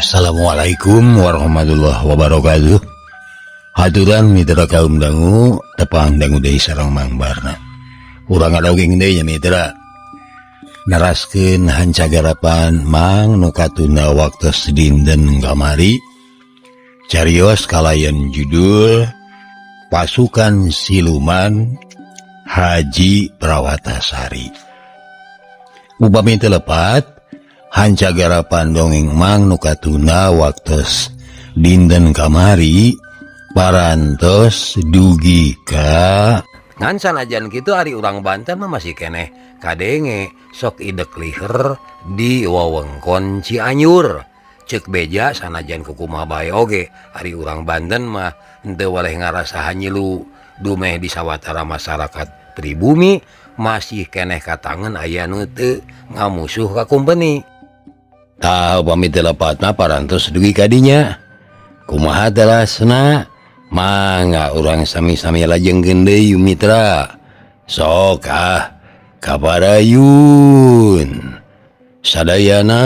Assalamualaikum warahmatullahi wabarakatuh. Haturan mitra kaum dangu tepang dangu deui sareng Mang Barna. Urang ngadogeng deui nya mitra. Naraskeun hancagarapan Mang nu katuna waktos dinten kamari. Carios kalayan judul Pasukan Siluman Haji Prawatasari. Upami teu lepat hancagarapan dongeng Mang nu katuna waktos dinten kamari parantos dugi ka ngan sanajan kitu ari urang Banten mah masih keneh kadenge sok idek liher di wewengkon Cianjur ceuk beja sanajan kukumaha bae oge ari urang Banten mah henteu waleh ngarasahan nyilu dumeh di sawatara masyarakat pribumi masih keneh katangen aya nu teu ngamusuh ka kumpeni. Tah upami teu lepat mah parantos dugi kadinya. Kumaha telasna? Mangga urang sami-sami lajengkeun deui mitra. Sok kabarayun. Sadayana.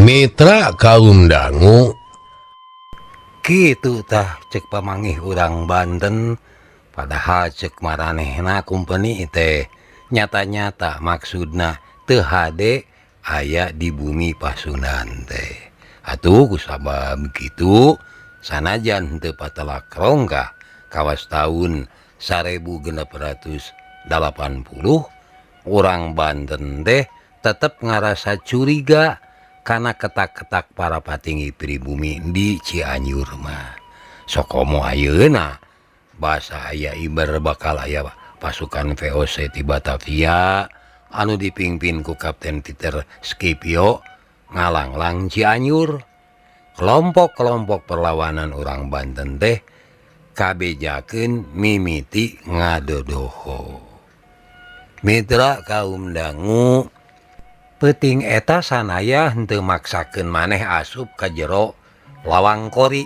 Mitra kaum dangu Kitu tah cek pamanggih urang Banten padahal cek maranehna kumpeni teh nyata-nyata maksudna teu hade aya di bumi Pasundan teh. Atuh kusabab kitu sanajan teu patelak rongkah kawas taun 1680 urang Banten teh tetep ngarasa curiga karena ketak-ketak para patinggi pribumi di Cianjur mah. Sokomo ayeuna basa aya ibar bakal aya pasukan VOC ti Batavia anu dipingpin ku Kapten Peter Scipio ngalanglang Cianjur. Kelompok-kelompok perlawanan urang Banten teh kabejakeun mimiti ngadodoho. Mitra kaum dangu peuting eta sanaya henteu maksakeun maneh asup ka jero lawang kori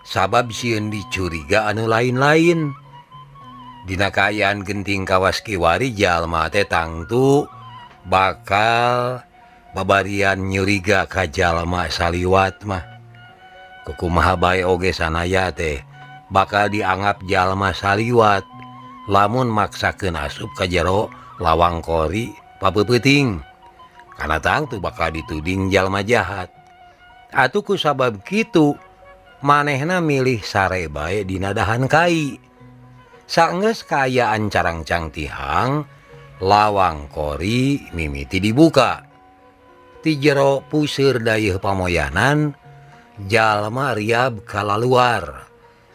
sabab sieun dicuriga anu lain-lain. Dina kaayaan genting kawas kiwari jalma teh tangtu bakal babarian nyuriga ka jalma saliwat mah. Kukumaha bae oge sanaya teh bakal dianggap jalma saliwat lamun maksakeun asup ka jero lawang kori papeuting. Karena tangtu bakal dituding jalma jahat. Atuh kusabab kitu manehna milih sare bae dina dahan kai. Saenggeus kaayaan carangcang tihang lawang kori mimiti dibuka. Ti jero puseur dayeuh pamoyanan jalma riab kalaluar.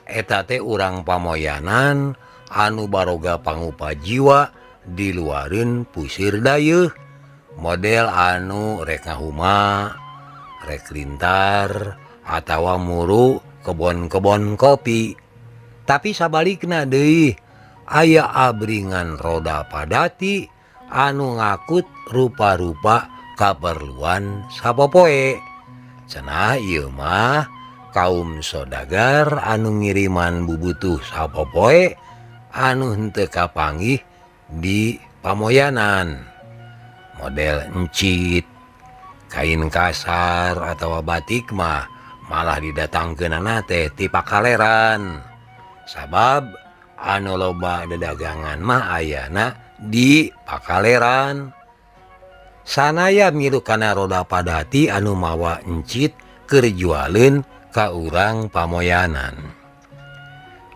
Eta teh urang pamoyanan anu baroga pangupa jiwa diluareun puseur dayeuh. Model anu rek ngahuma, rek lintar, atawa muru kebon-kebon kopi. Tapi sabalikna deui aya abringan roda padati anu ngakut rupa-rupa kaperluan sapopoe. Cenah ieu mah kaum sodagar anu ngiriman bubutuh sapopoe anu henteu kapanggih di pamoyanan. Model encit, kain kasar atau batik mah malah didatangkeunana teh ti Pakaleran. Sabab anu loba dedagangan mah ayana di Pakaleran. Sanaya milu kana roda padati anu mawa encit keur jualeun ka urang pamoyanan.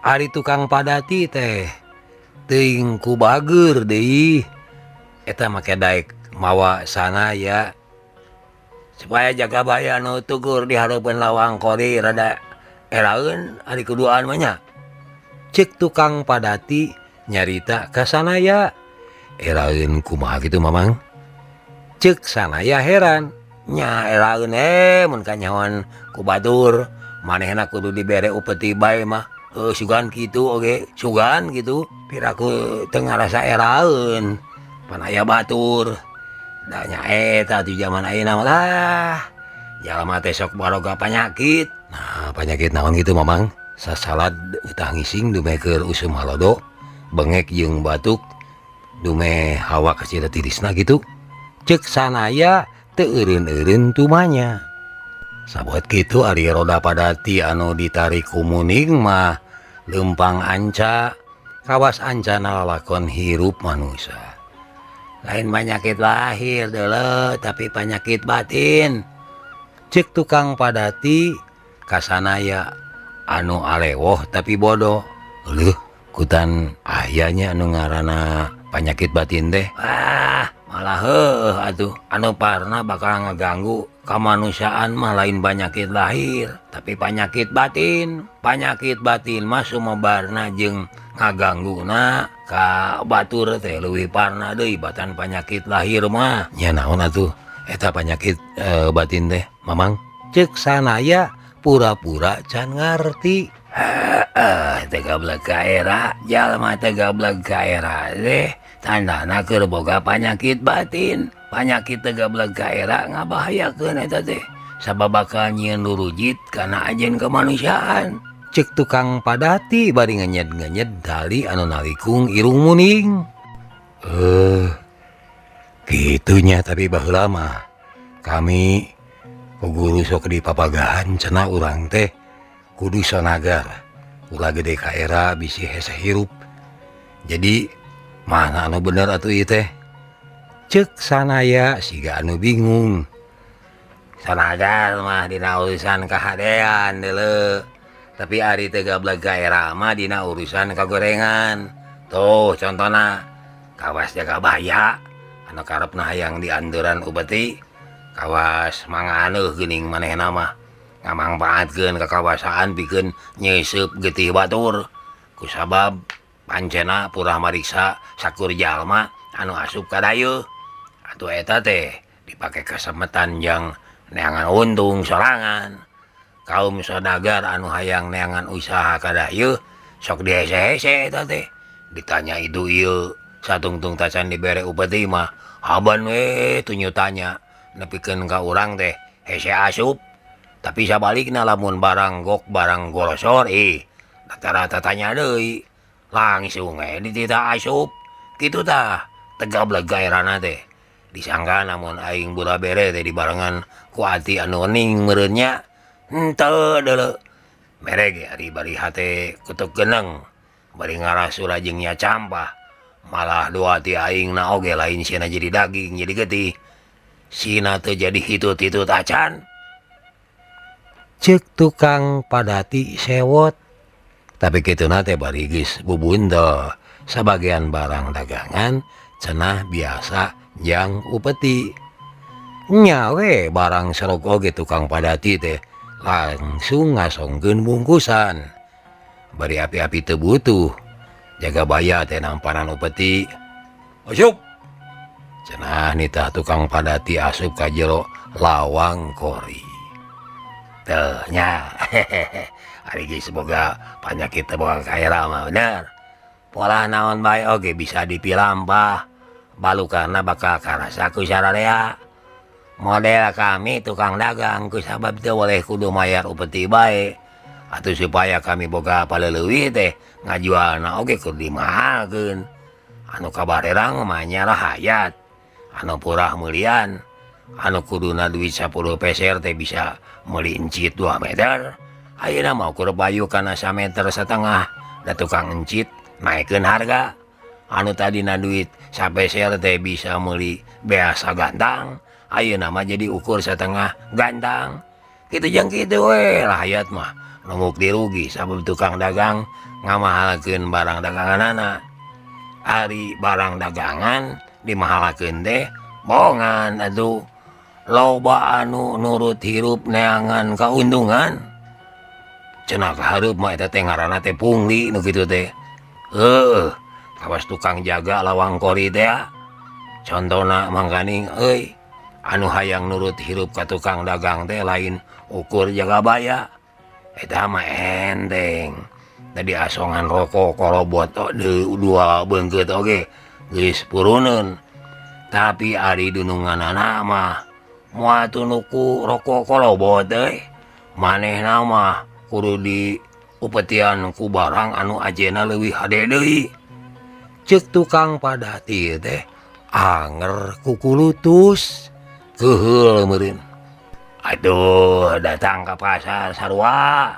Ari tukang padati teh teuing ku bageur deui. Eta make daek mawa sanaya supaya jaga baya nu tugur di hareupeun lawang kori rada eraeun ari kuduaan mah nya. Ceuk tukang padati nyarita ka sanaya. Eraeun kumaha kitu Mamang? Ceuk sanaya heran nya eraeun mun kanyawan ku batur manehna kudu dibere upeti bae mah sugan kitu oge sugan gitu piraku teu ngarasa eraeun pan aya batur da nya eta di zaman ayeuna mah lah jalma teh sok baroga panyakit. Nah panyakit naon gitu mamang sasalad utah ngising dumekeur usum halodo bengek jeung batuk dume hawa kecil tirisna gitu cek sanaya teu eureun-eureun tumanya sabuat kitu ari roda padati anu ditarik ku muning mah lempang anca kawas ancana lalakon hirup manusia lain penyakit lahir deuleu tapi penyakit batin cek tukang padati kasanaya anu alewoh tapi bodoh leuh kutan ayahnya anu ngaranna penyakit batin teh malah atuh anu parna bakal ngaganggu kemanusiaan mah lain penyakit lahir tapi penyakit batin mah sumebarna jeung ngagangguna ka batur teh leuwih parna deui batan penyakit lahir mah nya naon atuh eta penyakit batin teh mamang cek sanaya pura-pura can ngarti tegableg ka era jalma tegableg ka era teh tandana keur boga penyakit batin penyakit tegableg ka era ngabahayakeun eta teh sabab bakal nyieun lurujit kana ajen kemanusiaan cek tukang padati bari nganyed-nganyed tali anu nalikung irung muning gitunya tapi baheula mah kami guru sok di papagahan cenah urang teh kudu sonagar ulah gede ka era bisi hese hirup jadi mana anu bener atuh ieu teh cek sanaya siga anu bingung sonagar mah dina urusan kahadean deuleu tapi ari teu gablek ka era mah dina urusan kagorengan tuh contona kawas jaga baya anu karepna hayang dianduran upeti kawas manganeuh geuning manehna mah ngamangpaatkeun kakawasaan pikeun nyeusup getih batur kusabab pancena purah mariksa sakur jalma anu asup ka dayeuh atuh eta teh dipake kasemetan jang neangan untung sorangan kaum sodagar anu hayang neangan usaha ka dayeuh sok dihese-hese eta teh ditanya itu ieu satungtung tacan dibere upeti mah haban we tunyutanya nepikeun ka urang teh hese asup tapi sabalikna lamun barang gok barang golosor rata-rata tanya deui langsung ditita asup kitu tah tegableg gaerana teh disangka namun aing bura-bere teh dibarengan ku ati anu ening meureun nya henteu deuleu mere ge ari bari hate kutuk geneng bari ngarasura jeung nya campah malah dua ti aingna oge lain sieuna jadi daging jadi getih sina teu jadi hitut-hitut acan cek tukang padati sewot tapi kituna teh bari geus bubunto sabagian barang dagangan cenah biasa jang upeti nya we barang serok oge tukang padati teh langsung ngasongkeun bungkusan bari api-api teu butuh jaga baya teh nampanan upeti asup cenah nitah tukang padati asup ka jero lawang kori teu nya ari geus boga panyakit teu boga kaera mah bener pola naon bae oge bisa dipilampah balukarna bakal karasa ku sararea model kami tukang dagang kusabab teu boleh kudu mayar upeti bae atuh supaya kami boga paleleuwih teh ngajualna oge kudu dimahalkeun anu kabarerang mah nya hayat anu purah meulian anu kuduna duit 10 peser teh bisa meuli encit 2 meter ayeuna mah ukur bayu kana 1,5 meter da tukang encit naikkeun harga anu tadina duit 1 peser teh bisa meuli beasa gantang ayeuna mah jadi ukur 1,5 gantang kitu jeung kitu we rakyat mah nunguk dirugi sabab tukang dagang ngamahalkeun barang daganganana ari barang dagangan dimahalakeun teh bohongan atuh loba anu nurut hirup neangan kauntungan cenah kahareup mah eta teh ngaranna teh pungli nu kitu teh kawas tukang jaga lawang kori teh contona mangkaning euy anu hayang nurut hirup ka tukang dagang teh lain ukur jaga baya eta mah enteng tadi asongan rokok kolobot dua beungkeut oge geus puruneun tapi ari dununganana mah moal tunuku rokok kolobot teh manehna mah kudu diupetian ku barang anu ajena leuwih hade deui ceuk tukang padati teh anger ku kulutus keheul meureun aduh datang ke pasar sarua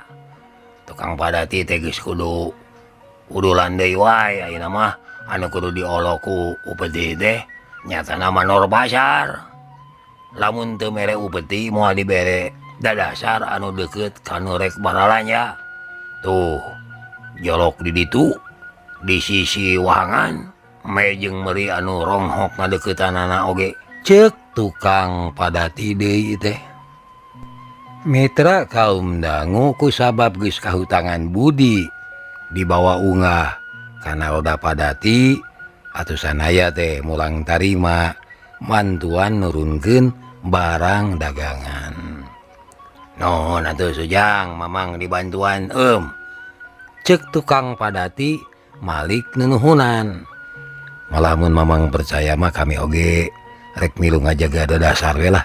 tukang padati teh geus kudu landai wae ayeuna mah anu kudu diolok ku upeti teh nyatana mah nor pasar lamun teu mere upeti moal dibere dadasar anu deukeut kanu rek baralanya tuh jolok di ditu di sisi wahangan mejeng meri anu ronghok ngadeuketanana oge ceuk tukang padati deui teh mitra kaum dangu kusabab geus kahutangan budi dibawa unggah kana roda padati atusan aya teh mulang tarima mantuan nurunkeun barang dagangan non atuh sujang mamang dibantuan ceuk tukang padati malik nunuhunan malamun mamang percaya mah kami oge rek milu ngajaga dadasar we lah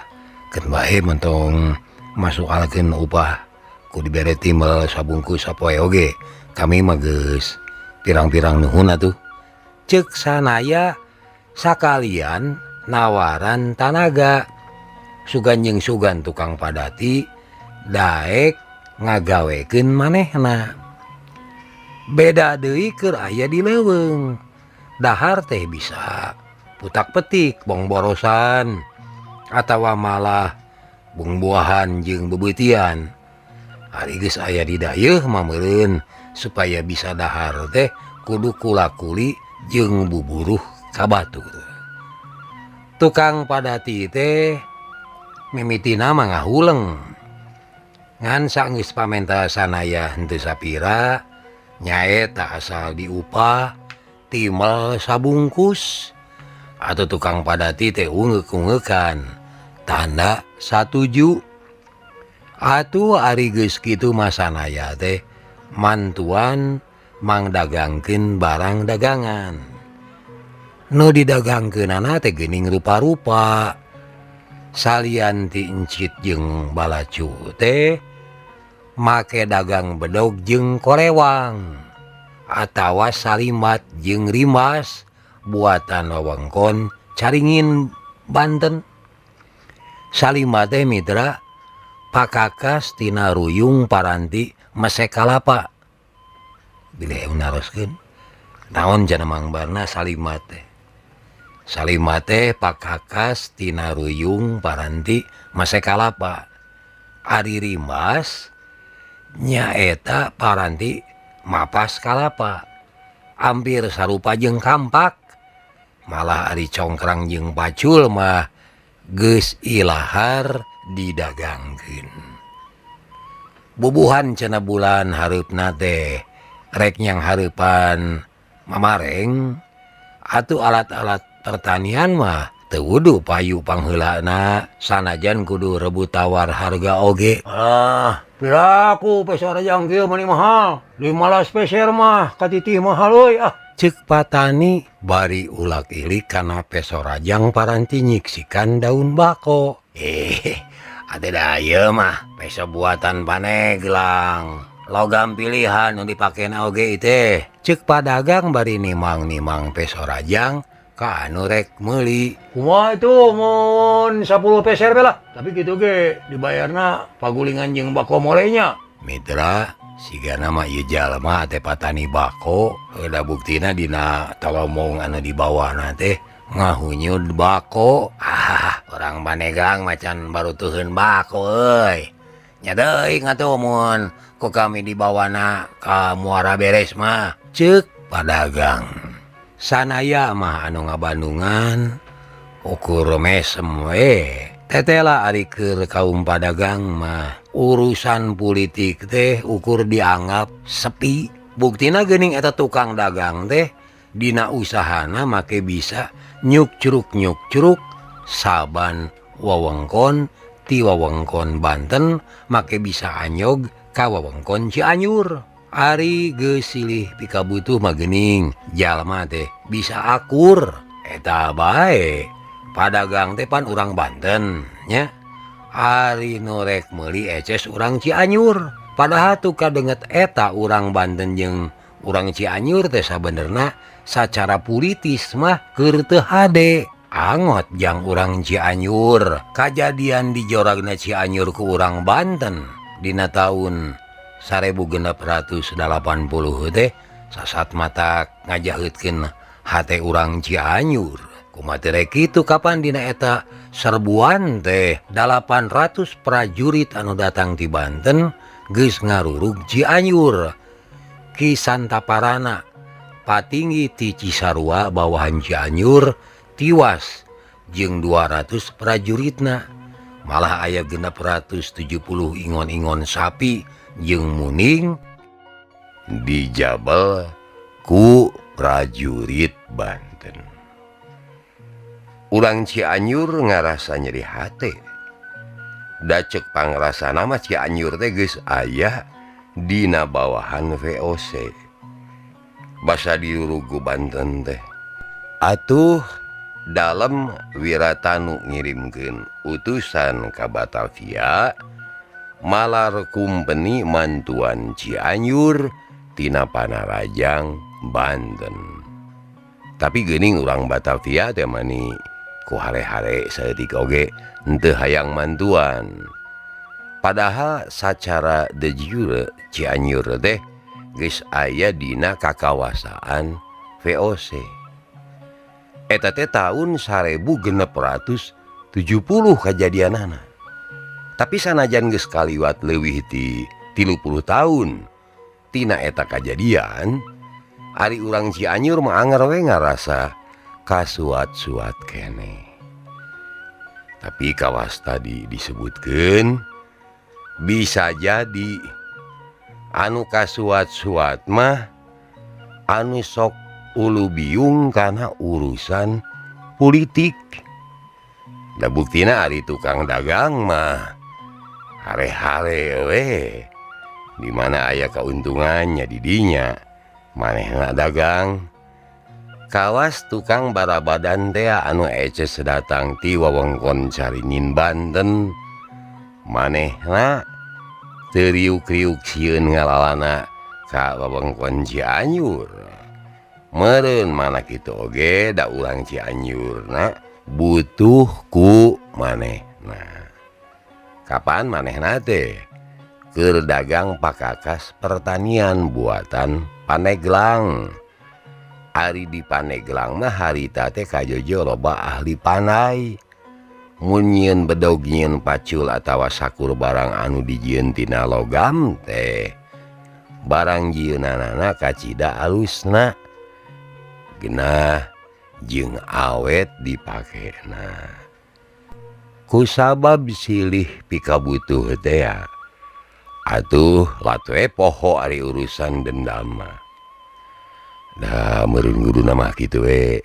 keun bae mentong masukalkeun upah ku dibere timbal sabungkus sapoe oge kami mah geus pirang-pirang nuhun atuh ceuk sanaya sakalian nawaran tanaga sugan jeung sugan tukang padati daek ngagawekeun manehna beda deui keur aya di leuweung dahar teh bisa putak petik bong borosan atawa malah bung buahan jeung bebeutian ari geus aya di dayeuh mah meureun supaya bisa dahar teh kudu kula-kuli jeung buburuh ka batur tukang padati teh mimitina mah ngahuleng ngan saenggeus pamenta sanaya henteu sapira nyaeta asal diupah timbal sabungkus atau tukang padati teh ungeuk-ungeukan tanda satuju atuh ari geus kitu mah sanaya teh mantuan mangdagangkeun barang dagangan nu didagangkeunana teh geuning rupa-rupa salian ti encit jeung balacu teh make dagang bedog jeung korewang atawa salimat jeung rimas buatan wewengkon Caringin Banten salimat teh mitra pakakas tina ruyung paranti mesek kalapa bilih naroskeun naon cenah mangbarna salimat teh pakakas tina ruyung paranti mesek kalapa ari rimas nyaeta paranti mapas kalapa hampir sarupa jeung kampak malah ari congkrang jeung pacul mah geus ilahar didagangkeun bubuhan cenah bulan hareupna teh rek nyang hareupan mamareng atuh alat-alat pertanian mah teu wudu payu pangheulana sanajan kudu rebut tawar harga oge piraku peser rajang kieu mani mahal 15 peser mah katitih mahal euy ceuk patani bari ulak ilik kana peso rajang paranti nyiksikan daun bako ate da ieu mah peso buatan Paneglang logam pilihan nu dipakena oge teh ceuk padagang bari nimang-nimang peso rajang ka anu rek meuli kumaha itu mun 10 peser we lah tapi kitu ge dibayarna pagulingan jeung bako molenya mitra sigana mah ieu jalma teh patani bako da buktina dina talomong anu di bawahna teh ngahunyud bako orang Paneglang macan barutuheun bako euy nya deui ngatuh mun ku kami di bawahna ka muara beres mah ceuk padagang sanaya mah anu ngabandungan ukur mesem we tetela ari keur kaum padagang mah urusan politik teh ukur dianggap sepi buktina geuning eta tukang dagang teh dina usahana make bisa nyuk curuk saban wewengkon ti wewengkon Banten make bisa anyog ka wewengkon Cianjur. Ari geus silih pikabutuh magening jalma teh bisa akur eta bae padagang teh pan urang Banten nya. Ari norek meuli eces urang Cianjur, padahal tuh kadenget eta urang Banten jeung urang Cianjur teh sabenerna sacara politis mah keur teu hade. Angot jang urang Cianjur kajadian di joragna Cianjur ku urang Banten dina taun 1680 teh sasat mata ngajaheutkeun hate urang Cianjur. Kumaha rek kitu kapan dina eta serbuan teh 800 prajurit anu datang ti Banten geus ngarurug Cianjur. Ki Santaparana patinggi ti Cisarua bawahan Cianjur tiwas jeung 200 prajuritna. Malah aya 670 ingon-ingon sapi jeung muning dijabel ku prajurit Banten. Urang Cianjur ngarasa nyeri hate. Da ceuk pangrasana mah Cianjur teh geus aya dina bawahan VOC. Basa diurugu Banten teh. Atuh dalem Wiratanu ngirimkeun utusan ka Batavia malar kumpeni mantuan Cianjur tina Panarajang Banten. Tapi geuning urang Batavia teh mani ku hare-hare saeutik oge henteu hayang mantuan. Padahal sacara de jure Cianjur teh geus aya dina kakawasaan VOC. Eta teh taun 1670 kajadianana. Tapi sanajan geus kaliwat leuwih ti 30 taun tina eta kajadian, ari urang Cianjur mah anger we ngarasa kasuat-suat keneh. Tapi kawas tadi disebutkeun bisa jadi anu kasuat-suat mah anu sok ulu biung karena urusan politik. Da buktina ari tukang dagang mah hare-hare we dimana aya keuntungannya di dinya manehna dagang. Kawas tukang barabadan teh anu eces datang ti wewengkon Caringin Banten manehna teu riuk-riuk sieun ngalalana ka wewengkon Cianjur. Meureun mana kitu oge da urang Cianjurna butuh ku manehna. Kapan manehna teh keur dagang pakakas pertanian buatan Paneglang. Ari di Paneglang mah harita teh kajojo loba ahli panai. Mun nyieun bedog nyieun pacul atawa sakur barang anu dijieun tina logam teh barang jieunanana kacida alusna genah jeung awet dipakena. Kusabab silih pikabutuh teh atuh latwe poho ari urusan dendam mah. Da meureun guruna mah kitu we.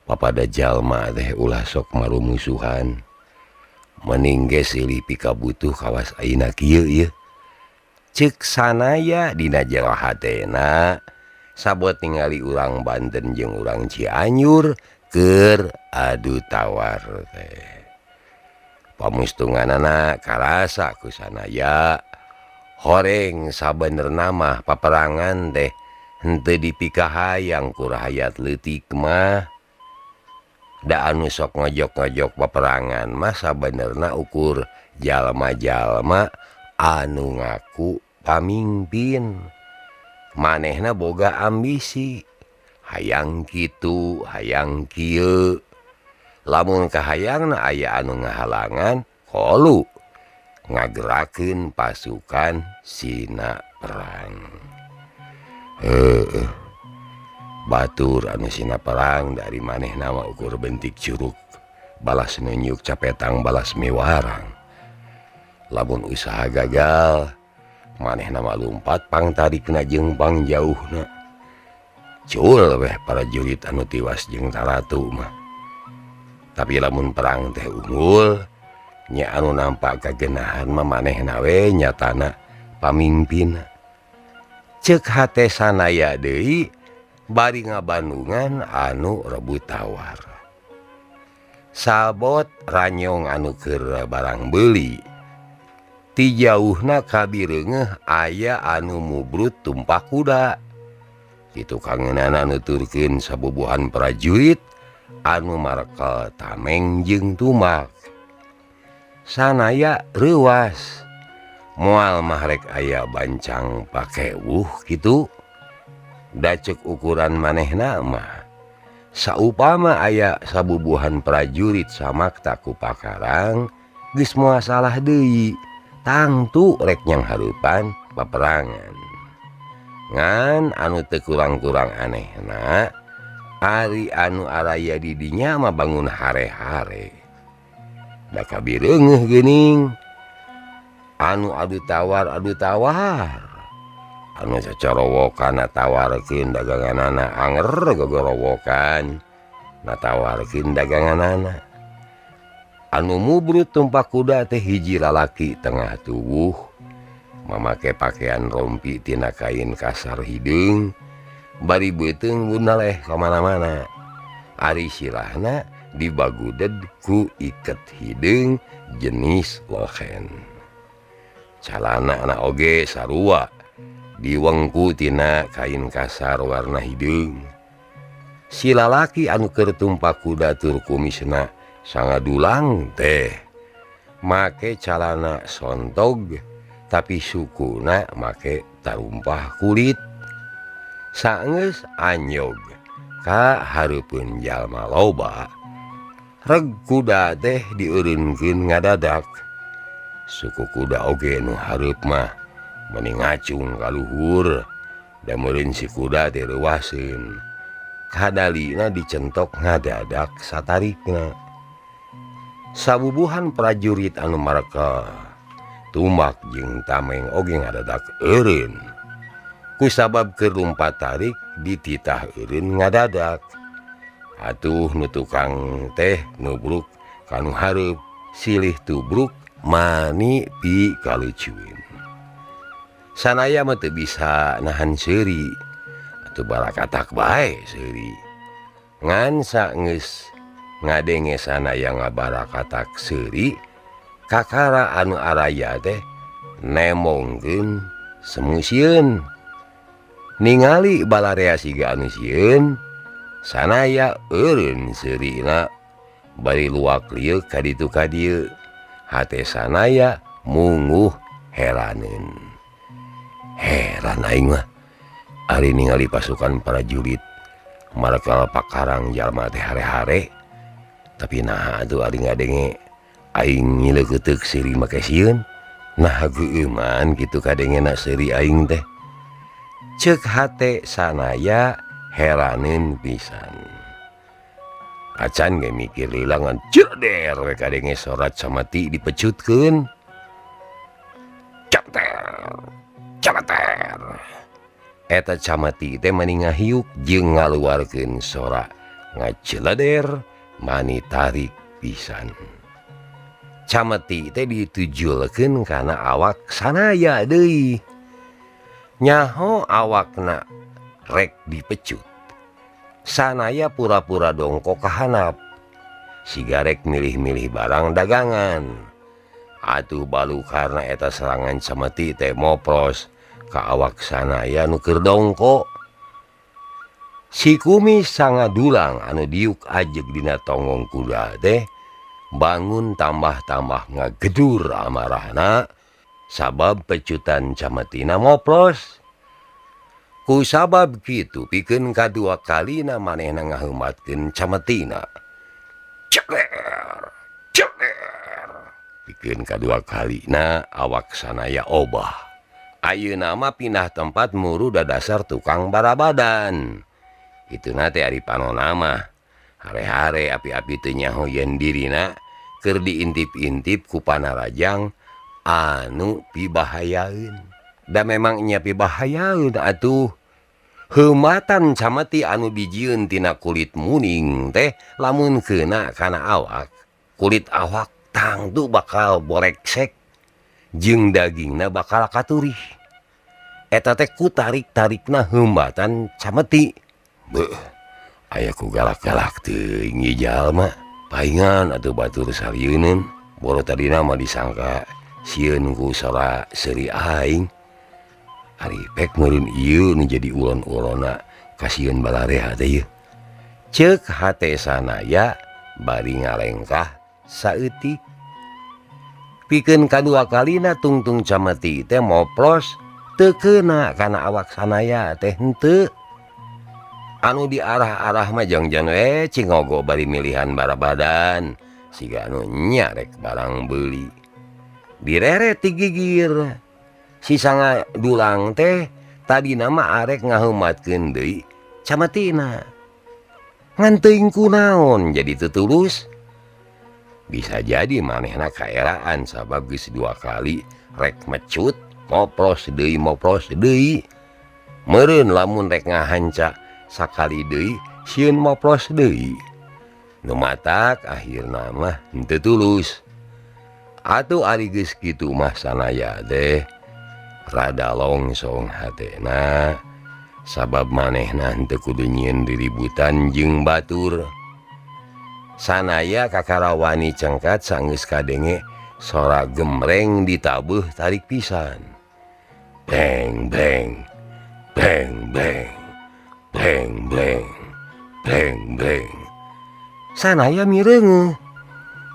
Papada jalma teh ulah sok marumusuhan. Mending ge silih pikabutuh kawas ayeuna kieu ieu. Ceuk sanaya dina jero hatena sabot ningali urang Banten jeung urang Cianjur keur adu tawar teh. Pamustunganana karasa ku sanaya horeng sabenerna mah paperangan teh henteu dipikahayang ku rakyat leutik mah. Da anu sok ngojok-ngojok paperangan mah sabenerna ukur jalma-jalma anu ngaku pamimpin. Manehna boga ambisi hayang kitu hayang kieu. Lamun kahayangna aya anu ngahalangan kolu ngagerakeun pasukan sina perang. Batur anu sina perang dari manehna mah ukur bentik curug balas nunyuk capetang balas mewarang. Lamun usaha gagal manehna mah lumpat pangtarikna jeung pangjauhna. Cul weh para jurit anu tiwas jeung taratu mah. Tapi lamun perang teh unggul nya anu nampak kagenahan memanehna we nyatana pamimpin. Ceuk hate sanaya deui bari ngabandungan anu rebut tawar. Sabot ranyong anu keur barang beuli. Ti jauhna kabireungeuh aya anu mubrut tumpak kuda. Kitu kangeunana nuturkeun sabubuhan prajurit anu markel tameng jeung tumak. Sanaya reuwas moal mah rek aya bancang pake kitu. Da ceuk ukuran manehna mah saupama aya sabubuhan prajurit samakta ku pakarang geus moal salah deui, tangtu rek nyang hareupan paperangan. Ngan anu teu kurang-kurang anehna ari anu araya di dinya mah bangun hare-hare. Da kabireungeuh geuning anu adu tawar anu sacorowokan tawarkeun daganganana anger gogorowokan natawarkeun daganganana. Anu mubrut tumpak kuda teh hiji lalaki tengah tubuh mamake pakaian rompi tina kain kasar hideung bari beuteung bunaleh ka mana-mana. Ari silahna dibaguded ku iket hideung jenis lohen. Calana anak oge sarua diwengku tina kain kasar warna hideung. Si lalaki anu keur tumpak kuda tur kumisna sangadulang teh make calana sontog tapi sukuna make tarumpah kulit. Saenggeus anyog ka hareupeun jalma loba reg kuda teh dieureunkeun ngadadak. Suku kuda oge nu hareup mah meni ngacung ka luhur da meureun si kuda teh reuwaseun. Kadalina dicentok ngadadak satarikna. Sabubuhan prajurit anu mareka tumak jeung tameng oge ngadadak eureun. Kusabab keur lumpat tarik dititah eureun ngadadak. Atuh nu tukang teh nubruk kanu hareup silih tubruk mani pi kalucuin. Sanaya mah teu bisa nahan seuri atuh barakatak bae seuri. Ngan saenggeus ngadenge sanaya ngabarakatak seuri kakara anu araya teh nemongkeun semusieun. Ningali balarea siga anu sieun sanaya eureun seurina bari luak lieu ka ditu ka dieu. Hate sanaya munguh heraneun. Heran aing mah ari ningali pasukan prajurit mareka pakarang jalma teh hare-hare. Tapi nah atuh ari ngadenge aing nyileukeuteuh seuri make sieun. Nah geueuman kitu kadengena seuri aing teh. Ceuk hate sanaya heraneun pisan. Acan ge mikir lilangan ceder we kadenge sorat samati dipecutkeun. Cameter. Eta camati teh mani ngahiuk jeung ngaluarkeun sora ngacelader mani tarik pisan. Camati teh ditujulkeun kana awak sanaya deui. Nyaho awakna rek dipecut. Sanaya pura-pura dongkok ka handap. Sigarek milih-milih barang dagangan. Atuh balu karena eta serangan camati teh mopros ka awak sanaya nu keur dongkok. Si kumis sangadulang anu diuk ajeg dina tonggong kuda teh bangun tambah-tambah ngagedur amarahna sabab pecutan camatina mopros. Ku sabab kitu pikeun kadua kalina manehna ngaheumatkeun camatina. Celer. Pikeun kadua kalina awak sanaya obah. Ayeuna mah pindah tempat muru dadasar tukang barabadan. Ituna teh ari panonna mah hare-hare api-api teu nyaho yen dirina keur diintip-intip ku panarajang anu pibahayaeun. Da memang nya pibahayaeun atuh. Hematan camati anu dijieun tina kulit muning teh lamun keuna kana awak, kulit awak tangtu bakal boreksek jeung dagingna bakal katurih. Eta teh ku tarik-tarikna hembatan cameti. Beuh, aya ku galak-galak teuing ieu jalma. Paingan atuh batur salieun, boro tadina mah disangka sieun ku sora seuri aing. Ari pek meureun ieu nu jadi ulon-ulonna kasieun balareha teh ieu. Ceuk hate sanaya bari ngalengkah saeutik. Pikeun kadua kalina tungtung cameti teh moplos teu keuna kana awak sanaya teh henteu. Anu diarah-arah mah jangjan we cingogo bari milihan barabadan siga anu nyarek barang beuli. Direret ti gigir. Si sanga dulang teh tadina mah arek ngaheumatkeun deui cametina. Ngan teuing kunaon jadi teu tulus. Bisa jadi manehna kaeraan sabab geus 2 kali rek mecut moplos deui. Meureun lamun rek ngahanca sakali deui sieun moplos deui. Nu matak akhirna mah henteu tulus. Atuh ari geus kitu mah sanaya teh rada longsong hatena sabab manehna henteu kudu nyieun riributan jeung batur. Sanaya kakarawani cengkat sanggeus kadenge sora gemreng ditabeuh tarik pisan. Beng beng beng beng beng beng beng beng. Sanaya mireungeuh.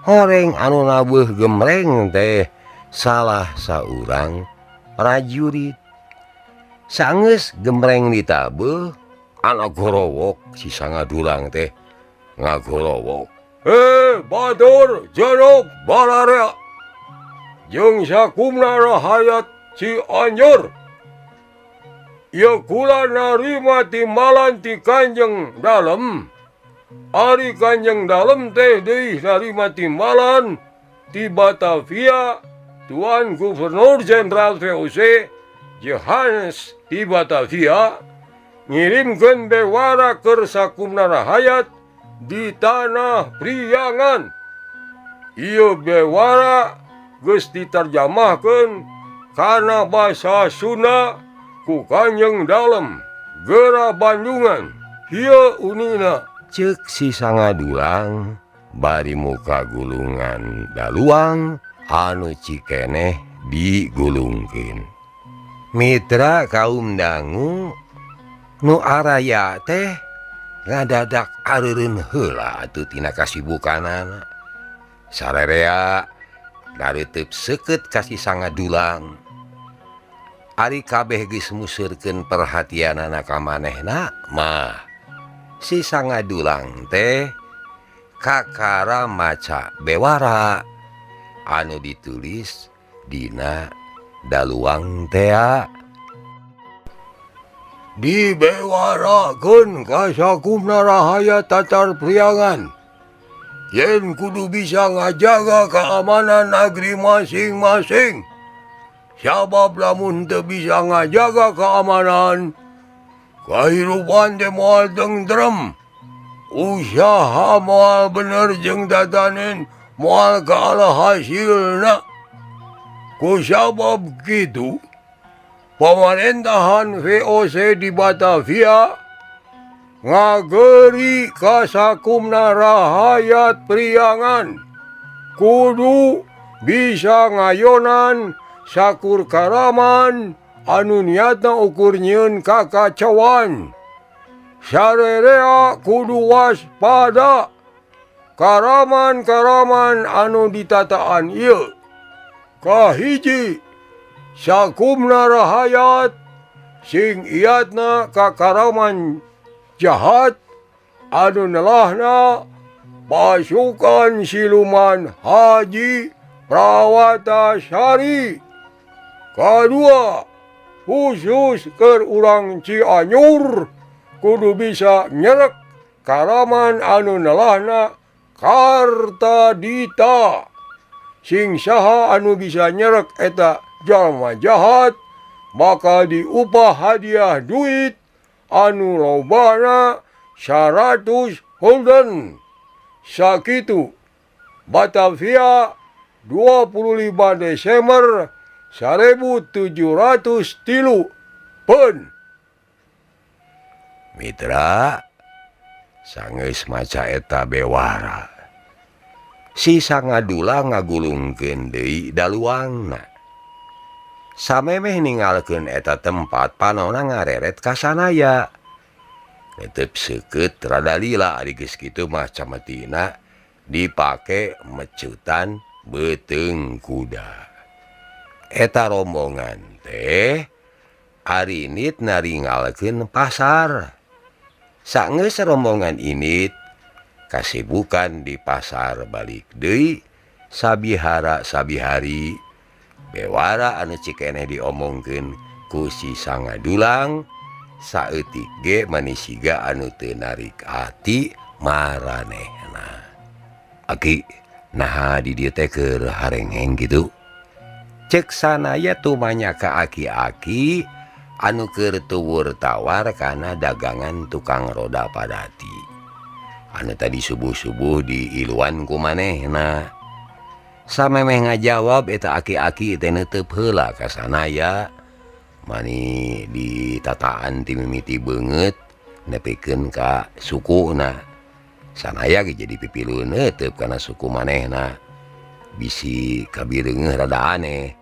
Horeng anu nabuh gemreng teh salah saurang prajurit. Sanggeus gemreng ditabeuh, anak gorowok si sangadulang teh ngagorowok. Batur jeruk balarea jeung sakumna rahayat Cianjur. Ieu kula narima timbalan ti Kanjeng Dalem. Ari Kanjeng Dalem teh deui narima timbalan ti Batavia Tuan Gubernur Jenderal VOC Johannes di Batavia ngirimkeun bewara keur sakumna rahayat di tanah Priangan. Ieu bewara geus ditarjamahkeun kana basa Sunda ku Kanjeng Dalem geura Bandungan. Ieu unina. Ceuk si sangadulang bari muka gulungan daluang anu cikeneh digulungkeun. Mitra kaum dangu nu araya teh ngadadak areureun heula atuh tina kasibukanana. Sarerea ngareuteup seukeut ka si sangadulang. Ari kabeh geus museurkeun perhatianana ka manehna mah si sangadulang teh kakara maca bewara anu ditulis dina daluang tea. Dibewarakeun ka sakumna rahayat tatar Priangan yen kudu bisa ngajaga keamanan negeri masing-masing. Sabab lamun teu bisa ngajaga keamanan, kahirupan teh moal tentrem, usaha moal bener jeung tatanen moal kaala hasilna. Ku sabab kitu, pamerintahan VOC di Batavia ngageuri ka sakumna rahayat Priangan kudu bisa ngayonan sakur karaman anu niatna ukur nyieun kakacauan. Sarerea kudu waspada karaman-karaman anu ditataan ieu. Kahiji, sakumna rahayat sing iatna kakaraman jahat anu nelahna pasukan siluman Haji Prawatasari. Kadua, khusus keur urang Cianjur kudu bisa nyerek karaman anu nelahna Kartadita. Sing saha anu bisa nyerek eta jalma jahat bakal diupah hadiah duit anu lobana 100 holden. Sakitu Batavia 25 Desember 1703 pun. Mitra sanggeus maca eta bewara si Sangadula ngagulungkeun deui daluangna samemeh ningalkeun eta tempat panonna ngareret ka sanaya. Netep seukeut rada lila ari geus kitu mah cametina dipake mecutan beuteung kuda. Eta rombongan teh arinit naringalkeun pasar. Saenggeus rombongan init kasibukan di pasar balik deui sabihara sabihari bewara anu cikeneh diomongkeun ku si Sangadulang saeutik ge manisiga anu teu narik ati maranehna. Aki naha di dieu teh keur harengeng kitu. Cek sanaya tumanya ka aki-aki anu keur tuwur tawar kana dagangan tukang roda padati. Anu tadi subuh-subuh diiluan ku manehna. Samemeh ngajawab eta aki-aki teh neuteup heula ka sanaya. Mani ditataan ti mimiti beungeut nepikeun ka sukuna. Sanaya ge jadi pipilu neuteup kana suku manehna. Bisi kabireungeuh rada aneh.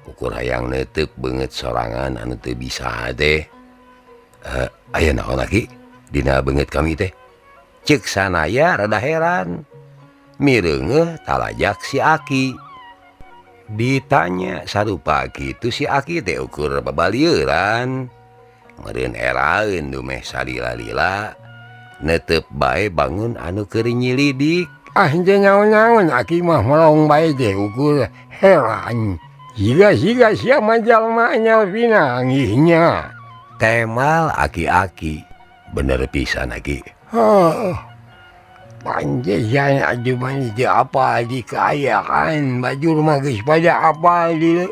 Ukur hayang neuteup beungeut sorangan anu teu bisa teh. Aya naon lagi dina beungeut kami teh? Ceuk sanaya rada heran. Mireungeuh talajak si Aki. Ditanya sarupa kitu si Aki teh ukur babalieuran. Meureun eraeun dumeh salila-lila neuteup bae bangun anu keur nyilidik. Ah henteu nyaon-nyaon Aki mah melong bae teh ukur heran. Siga-siga sia majalma nyalvina ngihnya. Temal aki-aki. Bener pisan Aki. Pantesan atuh mani teu apal di kaayaan bajur mah geus pada apal di.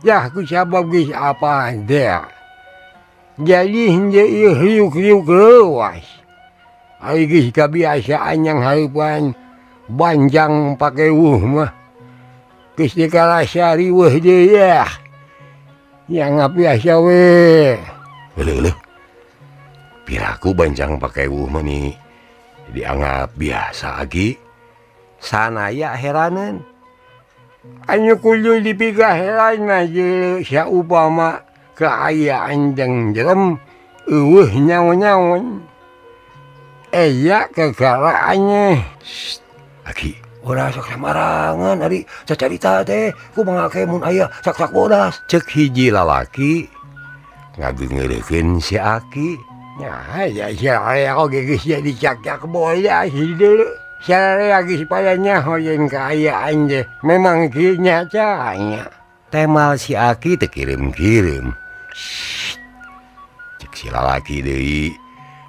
Yah ku sabab geus apal teh. Jadi henteu ieu riuk-riuk leuwas. Ari geus kabiasaan yang hareupan banjang pake wuh mah. Geus dikalasa riweuh deui yah. Yang ngapiasa we. Leuh. Piraku banjang pake wuh mah ni dianggap biasa Aki. Sanaya heraneun. Anu kudu dipikah heran aja saupama keayaan jengjelem eueuh nyaon-nyaon. Eya kekaraannya. Aki, udah sok samarangan ari cacarita teh kumaha ke mun aya sak-sak bodas. Cek hiji lalaki ngageungeureukeun si Aki. Nah, ya saya oge geus jadi cak-cak bodas hideul. Saya geus pada nyaho yang keayaan teh. Memang kieu nyatanya. Temal si Aki teu kirim-kirim. Cek si lalaki deui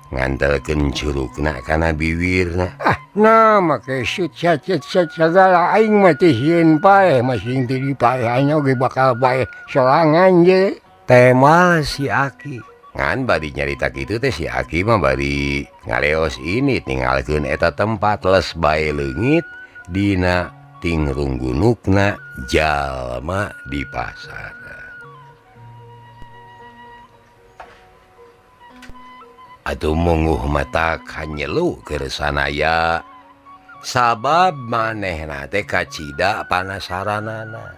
ngantelkeun curugna kana bibirna. Nah make set segala aing mah teh sieun paeh masing teu dipaehana oge bakal paeh sorangan je. Temal si Aki. Ngan bari nyarita kitu teh si Aki mah bari ngaleos ini tinggalkeun eta tempat les bae leungit dina tingrunggunukna jalma di pasar. Atuh munguh mata kanyelu keur sanaya sabab manehna teh kacida panasaranana.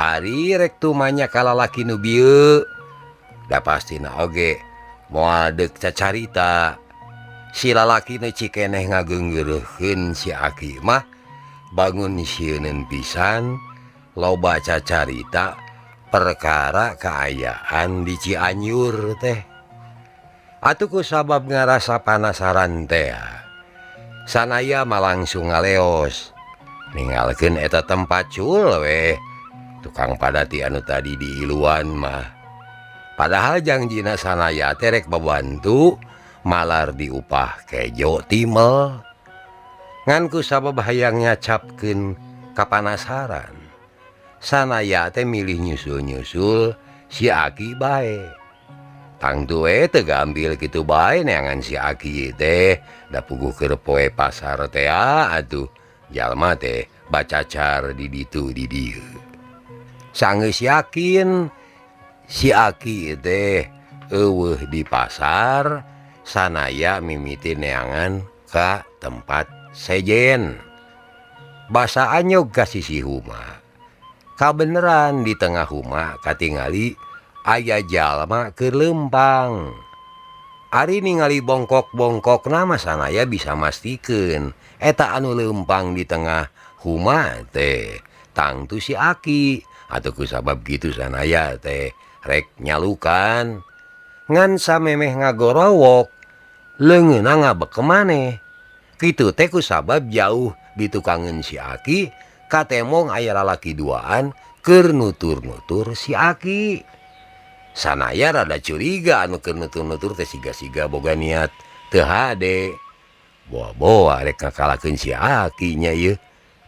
Ari rek tumanya ka lalaki nu bieu da pastina oge moal deuk cacarita. Si lalaki nu cikeneh ngageunggeureun si Aki mah bangun sieuneun pisan loba cacarita perkara kaayaan di Cianjur teh. Atuh ku sabab ngarasa panasaran teh sanaya mah langsung ngaleos ninggalkeun eta tempat cul we tukang padati anu tadi diiluan mah. Padahal jangjina sanaya teh rek babantu malar diupah kejo timel. Ngan ku sabab hayang nyacapkeun kapanasaran. Sanaya teh milih nyusul-nyusul si Aki bae. tangtu tegambil gitu bae neangan si Aki teh da puguh keur poe pasar teh atuh jalma teh bacacar di ditu di dieu. Sanggeus yakin si Aki teh eueuh di pasar sanaya mimiti neangan ka tempat sejen. Basa anyog ka sisi huma. Kabeneran di tengah huma katingali aya jalma keur lempang. Ari ningali bongkok-bongkok nama sanaya bisa mastikeun eta anu lempang di tengah huma teh tangtu si Aki atuh kusabab kitu sanaya teh rek nyalukan ngan samemeh ngagorowok leungeunna ngabek maneh. Kitu teh kusabab jauh ditukangeun si Aki katemong aya lalaki duaan keur nutur-nutur si Aki. Sanaya rada curiga anu keur nutur-nutur teh siga-siga boga niat teu hade. Boa-boa rek ngakalakeun si Aki nya ieu.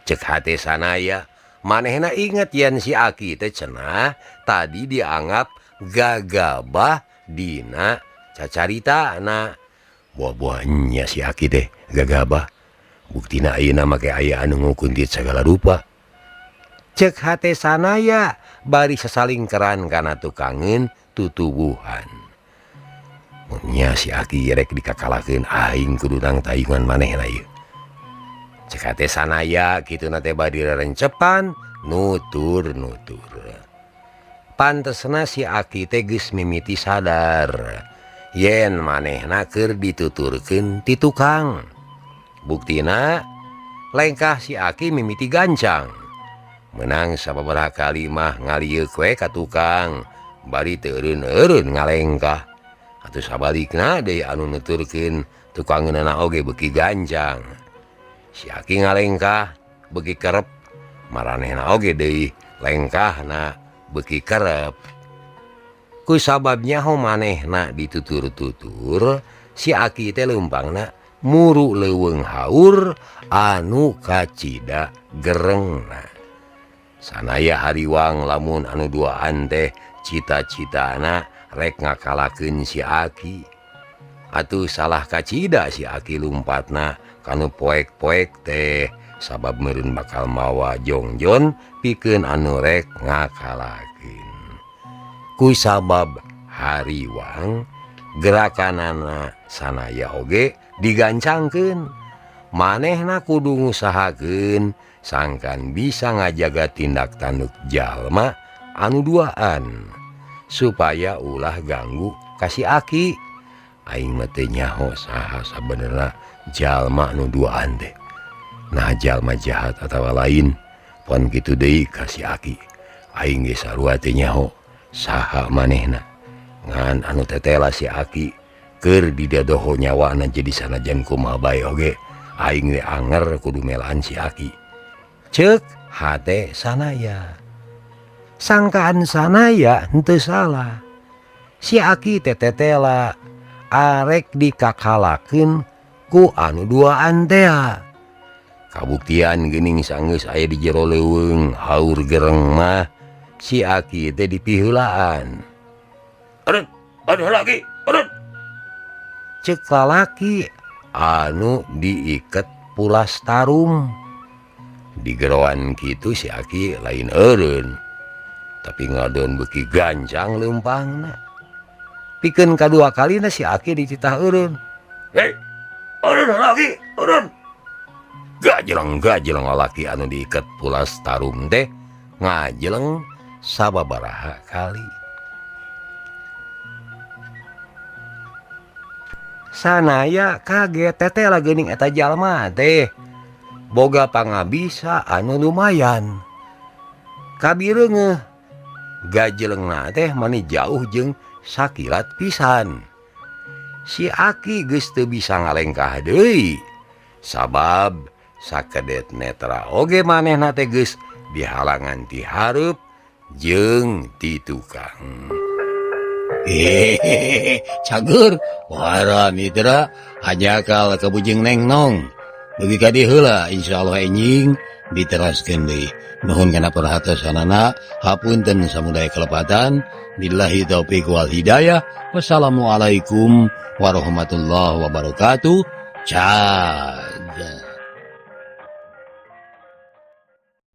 Cek hate sanaya, manehna inget yen si Aki teh cenah tadi dianggap gagabah dina cacaritana. Boa-boa nya si Aki teh gagabah. Buktina ayeuna make aya anu ngukuntit sagala rupa. Cek hate sanaya bari sasalingkeran kana tukangeun tutubuhan. Nya si Aki rek dikakalakeun aing kudu nang tayungan manehna ieu. Cek hate sanaya kituna teh bari rerencepan nutur-nutur. Pantesna si Aki teh geus mimiti sadar yen manehna keur dituturkeun ti tukang. Buktina lengkah si Aki mimiti gancang. Menang sababaraha kali mah ngalieuk we ka tukang bari teu eureun-eureun ngalengkah. Atuh sabalikna deui anu nuturkeun tukangeunna oge beuki gancang. Si Aki ngalengkah beuki kerep, maranehna oge deui lengkahna beuki kerep. Kusababnya ho manehna ditutur-tutur si Aki teh leumpangna muru leuweung haur anu kacida gerengna. Sanaya hariwang lamun anu duaan teh cita-citana rek ngakalakeun si Aki. Atuh salah kacida si Aki lumpatna kanu poek-poek teh sabab meureun bakal mawa jongjon pikeun anu rek ngakalakeun. Kusabab hariwang gerakanana sanaya oge digancangkeun. Manehna kudu ngusahakeun sangkan bisa ngajaga tindak tanduk jalma anu duaan supaya ulah ganggu ka si Aki. Aing mah teu nyaho saha sabenerna jalma anu duaan teh. Nah jalma jahat atawa lain pon kitu deui ka si Aki. Aing ge sarua teu nyaho saha manehna. Ngan anu tetela si Aki keur didadoho nyawana jadi sanajan kumaha bae oge aing we anger kudu melaan si Aki. Ceuk hate sanaya. Sangkaan sanaya henteu salah. Si Aki teh tetela arek dikakalakeun ku anu duaan teh. Kabuktian geuning sanggeus aya di jero leuweung haur gereng mah si Aki teh dipiheulaan. Areun, aduh lagi, areun. Cek lalaki anu diiket pulas tarum. Di geroan kitu si Aki lain eureun, tapi ngadon beuki gancang leumpangna. Pikeun kadua kalina si Aki dititah eureun. Hei, eureun lagi, eureun. Gajeleng lalaki anu diiket pulas tarum teh ngajeleng sababaraha kali. Sanaya kaget tetela geuning eta jalma teh boga pangabisa anu lumayan. Kabireungeuh gajelengna teh mani jauh jeung sakilat pisan. Si Aki geus teu bisa ngalengkah deui sabab sakedet netra oge manehna teh geus dihalangan ti hareup jeung ti tukang. Hehehe, cager, wara mitra, hajakal ke bujeng neng nong. Bagi ka di heula, insyaallah enjing, diteraskeun deui. Nuhun kana perhatosanana, hapunten samudaya kalepatan. Billahi taufiq wal hidayah. Wassalamualaikum warahmatullahi wabarakatuh. Cas.